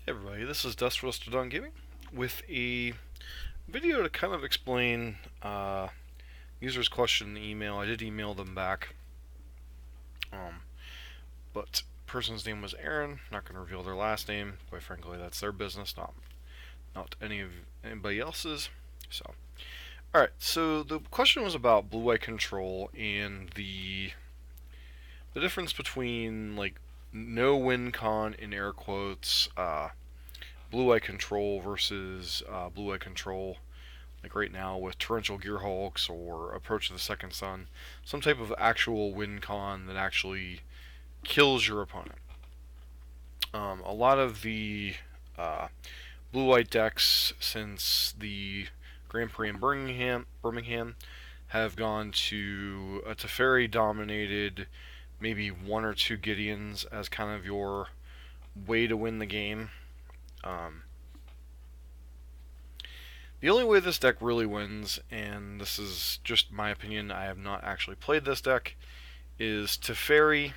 Hey everybody, this is Dust for Done Gaming with a video to kind of explain user's question in the email. I did email them back, but person's name was Aaron. Not going to reveal their last name. Quite frankly, that's their business, not anybody else's. So, all right. So the question was about blue-white control and the difference between like no win con in air quotes. Blue-eye control versus blue-eye control, like right now with torrential gearhulks or approach to the second sun, some type of actual win con that actually kills your opponent. A lot of the blue-white decks since the Grand Prix in Birmingham have gone to a Teferi dominated, maybe one or two Gideons as kind of your way to win the game. The only way this deck really wins, and this is just my opinion, I have not actually played this deck, is Teferi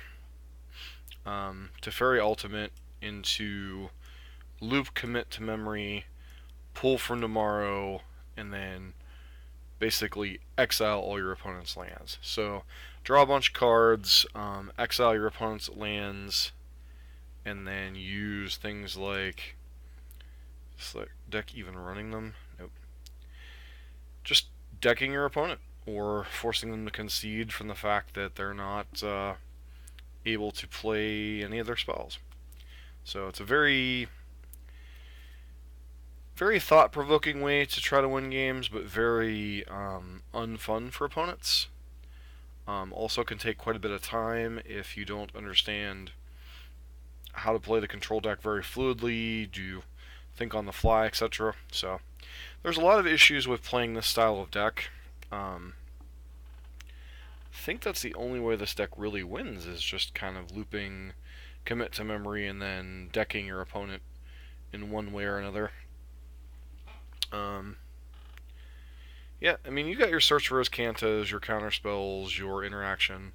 Ultimate into loop commit to memory, pull from tomorrow, and then basically exile all your opponent's lands. So draw a bunch of cards, exile your opponent's lands, and then use things like deck even running them? Nope. Just decking your opponent or forcing them to concede from the fact that they're not able to play any of their spells. So it's a very, very thought-provoking way to try to win games, but very unfun for opponents. Also can take quite a bit of time if you don't understand how to play the control deck very fluidly, do think on the fly, etc. So there's a lot of issues with playing this style of deck. I think that's the only way this deck really wins, is just kind of looping commit to memory and then decking your opponent in one way or another. Yeah, I mean, you got your Search for Cantas, your counter spells, your interaction.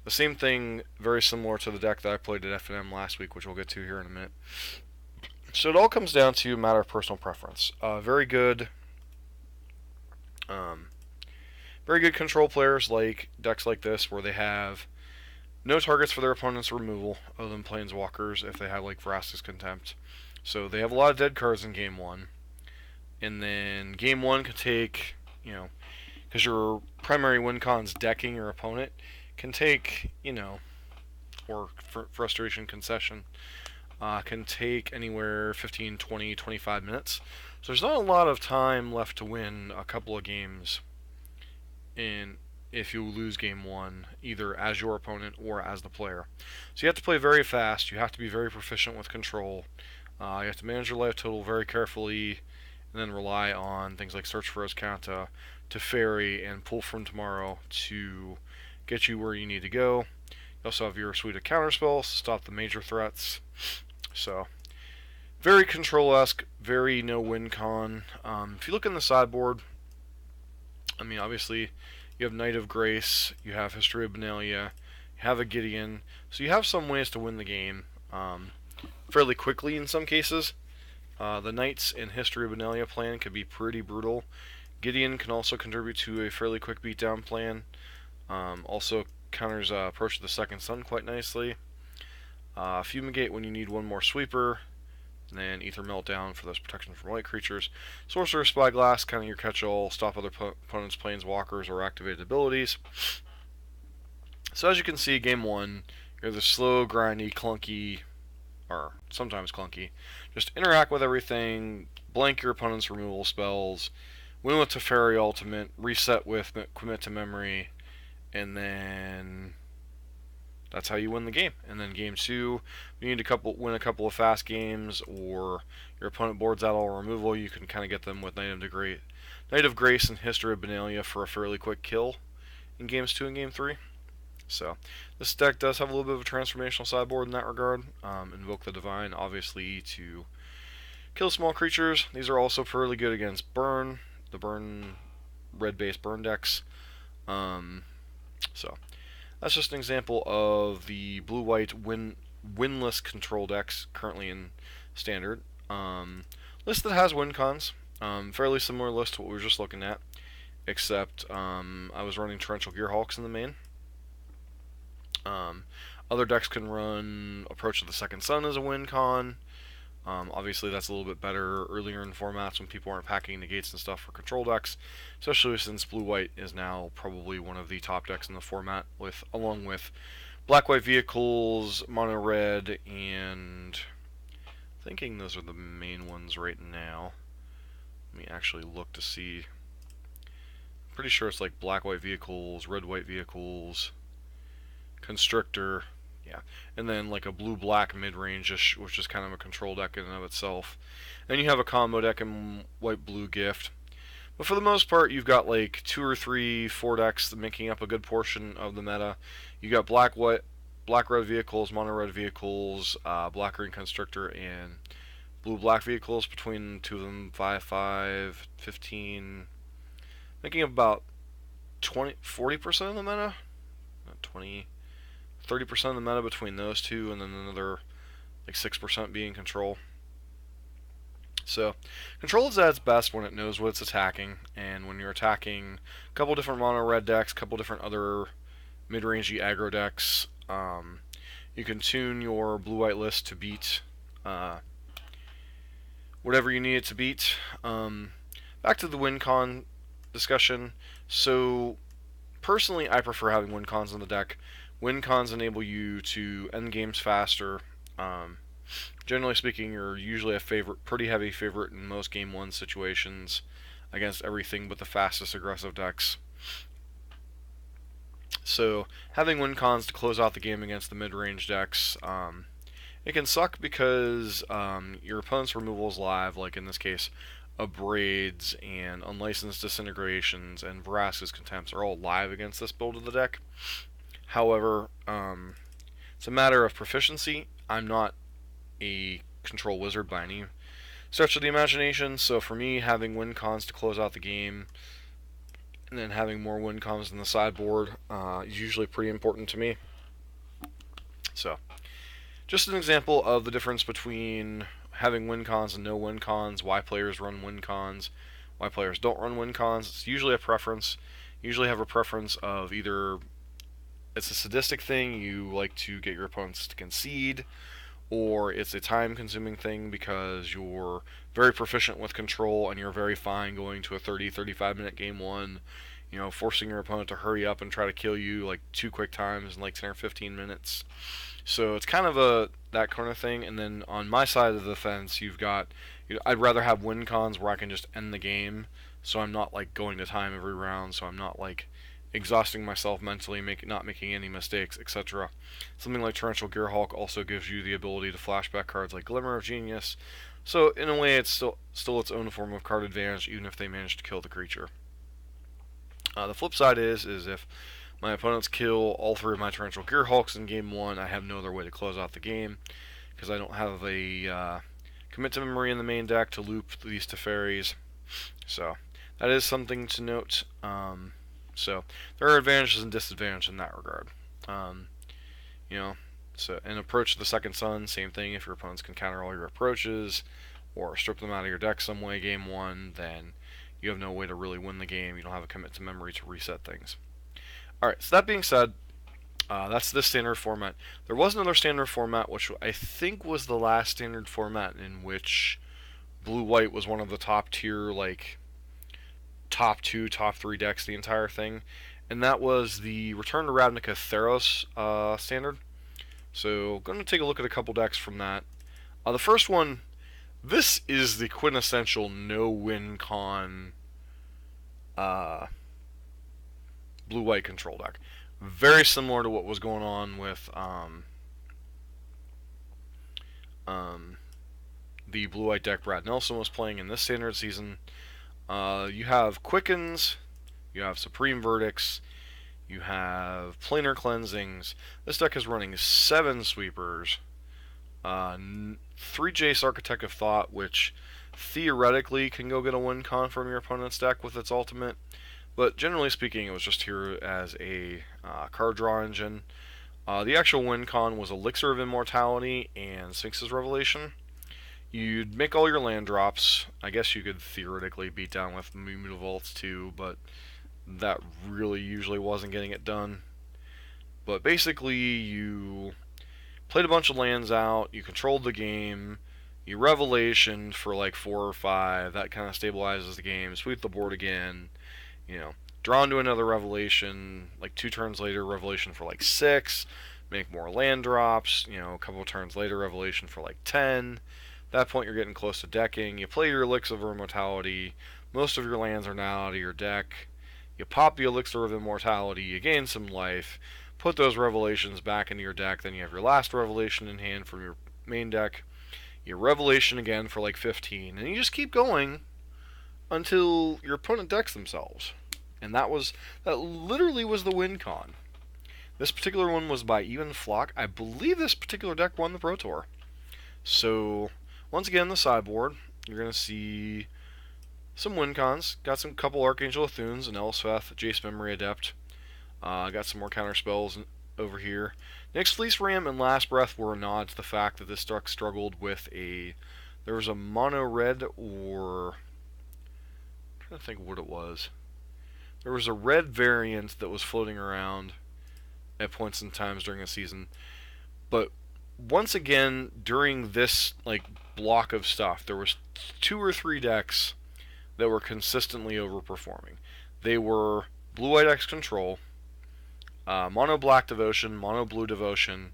The same thing, very similar to the deck that I played at FNM last week, which we'll get to here in a minute. So it all comes down to a matter of personal preference. Very good control players like decks like this, where they have no targets for their opponent's removal other than planeswalkers if they have like Vraska's Contempt. So they have a lot of dead cards in game one. And then game one can take, because your primary win con's decking your opponent, can take, or frustration concession, can take anywhere 15, 20, 25 minutes. So there's not a lot of time left to win a couple of games if you lose game one, either as your opponent or as the player. So you have to play very fast, you have to be very proficient with control, you have to manage your life total very carefully, and then rely on things like Search for Oscanta, Teferi, and Pull from Tomorrow to get you where you need to go. You also have your suite of counterspells to stop the major threats. So, very control-esque, very no-win con. If you look in the sideboard, I mean, obviously, you have Knight of Grace, you have History of Benalia, you have a Gideon, so you have some ways to win the game fairly quickly in some cases. The Knights in History of Benalia plan can be pretty brutal. Gideon can also contribute to a fairly quick beatdown plan. Also counters Approach to the Second Sun quite nicely. Fumigate when you need one more sweeper. And then Ether Meltdown for those protection from white creatures. Sorcerer's Spyglass, kind of your catch-all, stop other opponents' planeswalkers or activated abilities. So as you can see, game one, you're the slow, grindy, clunky, or sometimes clunky. Just interact with everything, blank your opponent's removal spells, win with Teferi Ultimate, reset with Commit to Memory, and then that's how you win the game. And then game two, you need to win a couple of fast games, or your opponent boards out all removal, you can kind of get them with Knight of Grace and History of Benalia for a fairly quick kill in games 2 and game 3. So this deck does have a little bit of a transformational sideboard in that regard. Invoke the Divine, obviously, to kill small creatures. These are also fairly good against Burn, the Burn red-based Burn decks. So that's just an example of the blue-white winless control decks currently in Standard. list that has win cons. Fairly similar list to what we were just looking at, except I was running Torrential Gearhulks in the main. Other decks can run Approach of the Second Sun as a win con. Obviously, that's a little bit better earlier in formats when people aren't packing negates and stuff for control decks, especially since Blue-White is now probably one of the top decks in the format, along with Black-White Vehicles, Mono-Red, and thinking those are the main ones right now. Let me actually look to see. I'm pretty sure it's like Black-White Vehicles, Red-White Vehicles, Constrictor, yeah, and then like a blue-black mid-range, which is kind of a control deck in and of itself. And you have a combo deck in white-blue Gift. But for the most part, you've got like 2 or 3, 4 decks making up a good portion of the meta. You got black-red vehicles, mono-red vehicles, black-green Constrictor, and blue-black vehicles. Between two of them, 5, 15, making up about 40% of the meta. Not 20. 30% of the meta between those two, and then another like 6% being control. So, control is at its best when it knows what it's attacking, and when you're attacking a couple different mono-red decks, a couple different other mid-rangey aggro decks, you can tune your blue-white list to beat whatever you need it to beat. Back to the win-con discussion. So, personally, I prefer having win-cons on the deck. Win-cons enable you to end games faster. Generally speaking, you're usually a pretty heavy favorite in most Game 1 situations against everything but the fastest aggressive decks. So, having win-cons to close out the game against the mid-range decks, it can suck because your opponent's removal is live, like in this case, Abrades and Unlicensed Disintegrations and Vraska's Contempts are all live against this build of the deck. However, it's a matter of proficiency. I'm not a control wizard by any stretch of the imagination, so for me, having win cons to close out the game and then having more win cons in the sideboard is usually pretty important to me. So, just an example of the difference between having win cons and no win cons, why players run win cons, why players don't run win cons. It's usually a preference. You usually have a preference of either it's a sadistic thing, you like to get your opponents to concede, or it's a time-consuming thing because you're very proficient with control and you're very fine going to a 30-35 minute game 1, forcing your opponent to hurry up and try to kill you like 2 quick times in like 10 or 15 minutes. So it's kind of that kind of thing. And then on my side of the fence, you've got, I'd rather have win cons where I can just end the game, so I'm not like going to time every round, so I'm not like exhausting myself mentally, not making any mistakes, etc. Something like Torrential Gearhulk also gives you the ability to flashback cards like Glimmer of Genius. So in a way, it's still its own form of card advantage, even if they manage to kill the creature. The flip side is if my opponents kill all 3 of my Torrential Gearhulks in game 1, I have no other way to close out the game because I don't have a commit to memory in the main deck to loop these Teferis. So that is something to note. So there are advantages and disadvantages in that regard. So an approach to the second sun, same thing. If your opponents can counter all your approaches or strip them out of your deck some way game 1, then you have no way to really win the game. You don't have a commit to memory to reset things. Alright, so that being said, that's the standard format. There was another standard format, which I think was the last standard format in which Blue-White was one of the top tier, like top 2, top 3 decks, the entire thing, and that was the Return to Ravnica Theros standard. So, going to take a look at a couple decks from that. The first one, this is the quintessential no-win con blue-white control deck. Very similar to what was going on with the blue-white deck Brad Nelson was playing in this standard season. You have Quickens, you have Supreme Verdicts, you have Planar Cleansings. This deck is running 7 Sweepers, 3 Jace Architect of Thought, which theoretically can go get a win con from your opponent's deck with its ultimate, but generally speaking, it was just here as a card draw engine. The actual win con was Elixir of Immortality and Sphinx's Revelation. You'd make all your land drops. I guess you could theoretically beat down with Mutavaults too, but that really usually wasn't getting it done. But basically, you played a bunch of lands out, you controlled the game, you Revelation for like 4 or 5, that kind of stabilizes the game, sweep the board again, you know, draw into another Revelation, like 2 turns later, Revelation for like 6, make more land drops, you know, a couple turns later, Revelation for like 10. At that point, you're getting close to decking. You play your Elixir of Immortality. Most of your lands are now out of your deck. You pop the Elixir of Immortality. You gain some life. Put those Revelations back into your deck. Then you have your last Revelation in hand from your main deck. You Revelation again for like 15. And you just keep going until your opponent decks themselves. And that literally was the win con. This particular one was by even flock. I believe this particular deck won the Pro Tour. So, once again, the sideboard, you're going to see some win cons. Got some couple Archangel Thunes, an Elspeth, Jace Memory Adept. Got some more counter spells over here. Next, Fleece Ram and Last Breath were a nod to the fact that this deck struggled with there was a mono red, or I'm trying to think of what it was. There was a red variant that was floating around at points in times during the season, but once again, during this like block of stuff, there was 2 or 3 decks that were consistently overperforming. They were Blue-White X Control, Mono Black Devotion, Mono Blue Devotion,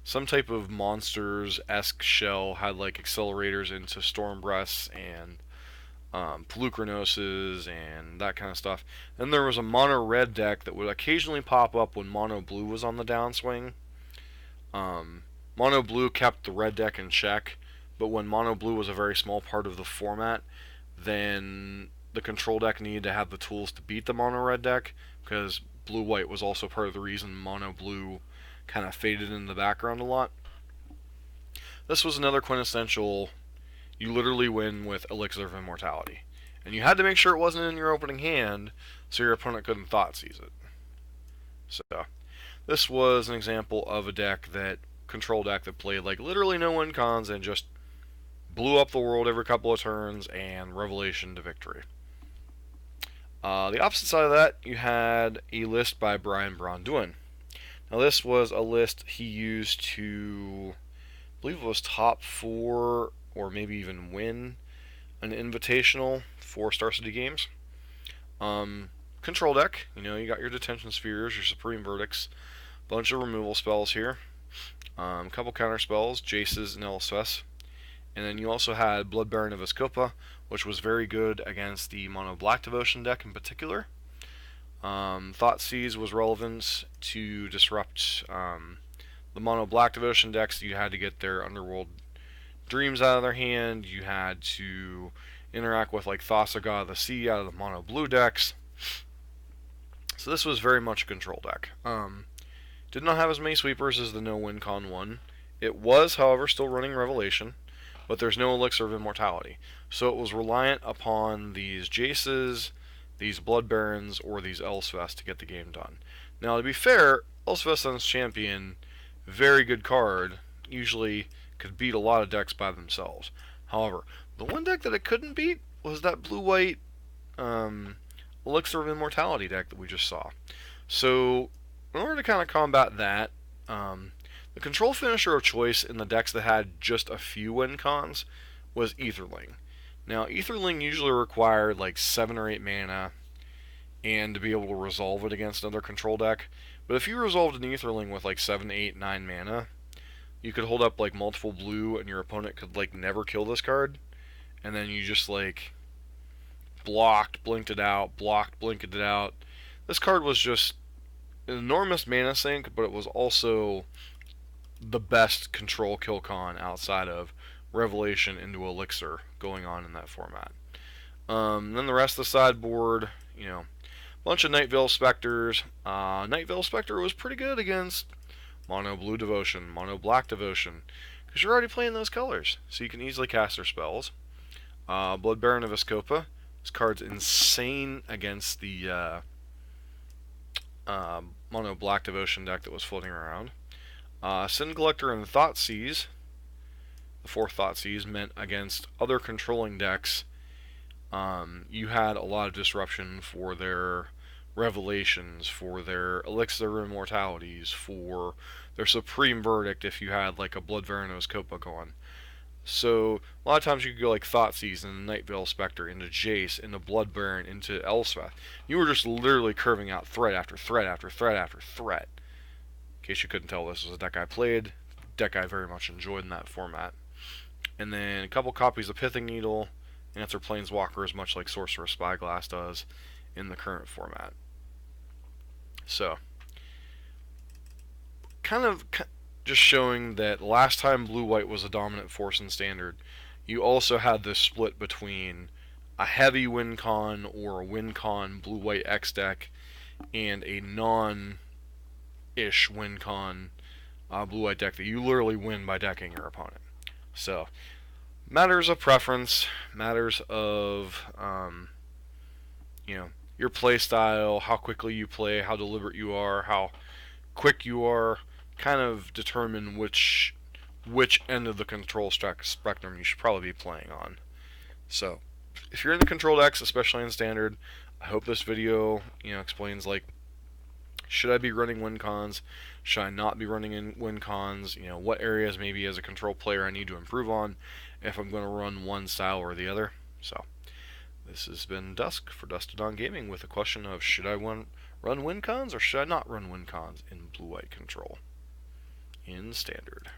some type of Monsters-esque shell had like accelerators into Storm Breaths and Pelucranoses and that kind of stuff. Then there was a Mono Red deck that would occasionally pop up when Mono Blue was on the downswing. Mono Blue kept the red deck in check, but when Mono Blue was a very small part of the format, then the control deck needed to have the tools to beat the Mono Red deck, because Blue-White was also part of the reason Mono Blue kind of faded in the background a lot. This was another quintessential, you literally win with Elixir of Immortality. And you had to make sure it wasn't in your opening hand, so your opponent couldn't Thoughtseize it. So, this was an example of a control deck that played like literally no win cons and just blew up the world every couple of turns and Revelation to victory. The opposite side of that, you had a list by Brian Braun-Duin. Now this was a list he used to, I believe it was top 4 or maybe even win an invitational for Star City Games. Control deck, you got your Detention Spheres, your Supreme Verdicts, bunch of removal spells here. A couple counter spells, Jaces and Elspeths. And then you also had Blood Baron of Escopa, which was very good against the Mono Black Devotion deck in particular. Thoughtseize was relevant to disrupt the Mono Black Devotion decks. You had to get their Underworld Dreams out of their hand. You had to interact with like Thassa God of the Sea out of the Mono Blue decks. So this was very much a control deck. Did not have as many sweepers as the no win con one. It was, however, still running Revelation, but there's no Elixir of Immortality. So it was reliant upon these Jaces, these Blood Barons, or these Elspeths to get the game done. Now, to be fair, Elspeth Sun's Champion, very good card, usually could beat a lot of decks by themselves. However, the one deck that it couldn't beat was that blue-white Elixir of Immortality deck that we just saw. So, in order to kind of combat that, the control finisher of choice in the decks that had just a few win cons was Aetherling. Now, Aetherling usually required like 7 or 8 mana and to be able to resolve it against another control deck. But if you resolved an Aetherling with like 7, 8, 9 mana, you could hold up like multiple blue and your opponent could like never kill this card. And then you just like blocked, blinked it out, blocked, blinked it out. This card was just an enormous mana sink, but it was also the best control kill con outside of Revelation into Elixir going on in that format. Then the rest of the sideboard, bunch of Night Veil Specters. Night Veil Spectre was pretty good against Mono Blue Devotion, Mono Black Devotion, because you're already playing those colors, so you can easily cast their spells. Blood Baron of Escopa. This card's insane against the Mono Black Devotion deck that was floating around. Sin Collector and Thoughtseize. the 4 Thoughtseize meant against other controlling decks, you had a lot of disruption for their Revelations, for their Elixir of Immortalities, for their Supreme Verdict if you had like a Blood Veranos Copa going. So a lot of times you could go like Thoughtseize into Night Veil Spectre, into Jace, into Blood Baron, into Elspeth. You were just literally curving out threat after threat after threat after threat. In case you couldn't tell, this was a deck I played, deck I very much enjoyed in that format. And then a couple copies of Pithing Needle, Answer Planeswalkers, much like Sorcerer Spyglass does in the current format. So, kind of just showing that last time blue-white was a dominant force in Standard, you also had this split between a heavy win con or a win con blue-white X deck and a non-ish win con blue-white deck that you literally win by decking your opponent. So, matters of preference, matters of your play style, how quickly you play, how deliberate you are, how quick you are, kind of determine which end of the control spectrum you should probably be playing on. So, if you're in the control decks, especially in Standard, I hope this video explains like, should I be running win cons? Should I not be running in win cons? What areas maybe as a control player I need to improve on if I'm going to run one style or the other. So, this has been Dusk for Dusted on Gaming with a question of, should I run win cons or should I not run win cons in blue-white control in Standard?